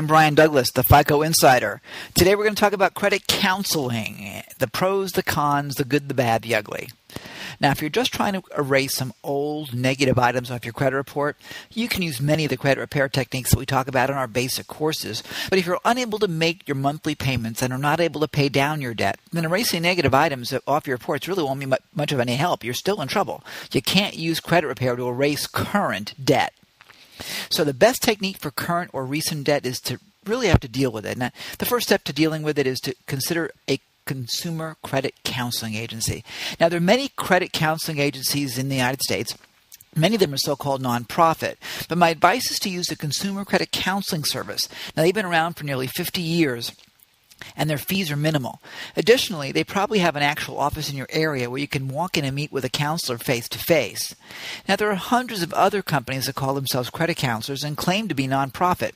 I'm Brian Douglas, the FICO Insider. Today we're going to talk about credit counseling, the pros, the cons, the good, the bad, the ugly. Now, if you're just trying to erase some old negative items off your credit report, you can use many of the credit repair techniques that we talk about in our basic courses. But if you're unable to make your monthly payments and are not able to pay down your debt, then erasing negative items off your reports really won't be much of any help. You're still in trouble. You can't use credit repair to erase current debt. So the best technique for current or recent debt is to really have to deal with it. Now, the first step to dealing with it is to consider a consumer credit counseling agency. Now, there are many credit counseling agencies in the United States. Many of them are so-called nonprofit. But my advice is to use the Consumer Credit Counseling Service. Now, they've been around for nearly 50 years. And their fees are minimal. Additionally, they probably have an actual office in your area where you can walk in and meet with a counselor face-to-face. Now, there are hundreds of other companies that call themselves credit counselors and claim to be nonprofit.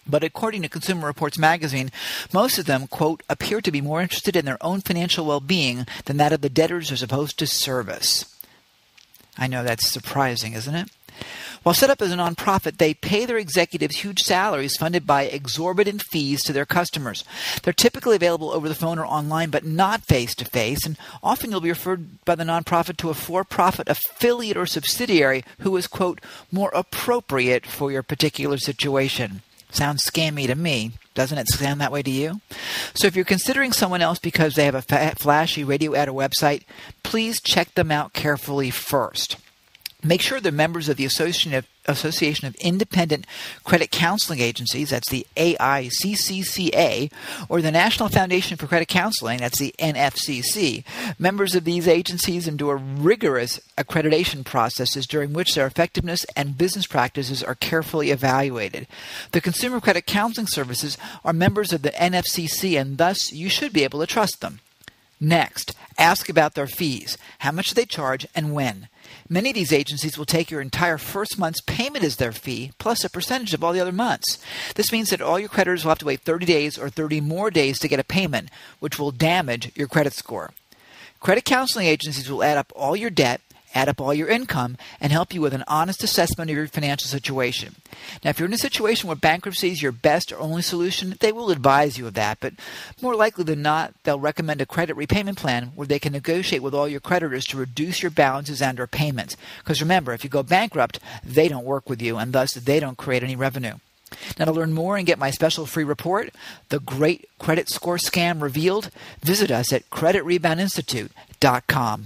But according to Consumer Reports magazine, most of them, quote, appear to be more interested in their own financial well-being than that of the debtors they're supposed to service. I know that's surprising, isn't it? While set up as a nonprofit, they pay their executives huge salaries funded by exorbitant fees to their customers. They're typically available over the phone or online, but not face-to-face, and often you'll be referred by the nonprofit to a for-profit affiliate or subsidiary who is, quote, more appropriate for your particular situation. Sounds scammy to me. Doesn't it sound that way to you? So if you're considering someone else because they have a flashy radio ad or website, please check them out carefully first. Make sure they're members of the Association of Independent Credit Counseling Agencies, that's the AICCCA, or the National Foundation for Credit Counseling, that's the NFCC. Members of these agencies endure rigorous accreditation processes during which their effectiveness and business practices are carefully evaluated. The Consumer Credit Counseling Services are members of the NFCC, and thus you should be able to trust them. Next, ask about their fees. How much do they charge and when? Many of these agencies will take your entire first month's payment as their fee, plus a percentage of all the other months. This means that all your creditors will have to wait 30 days or 30 more days to get a payment, which will damage your credit score. Credit counseling agencies will add up all your debt, add up all your income, and help you with an honest assessment of your financial situation. Now, if you're in a situation where bankruptcy is your best or only solution, they will advise you of that, but more likely than not, they'll recommend a credit repayment plan where they can negotiate with all your creditors to reduce your balances and or payments. Because remember, if you go bankrupt, they don't work with you, and thus they don't create any revenue. Now, to learn more and get my special free report, The Great Credit Score Scam Revealed, visit us at creditreboundinstitute.com.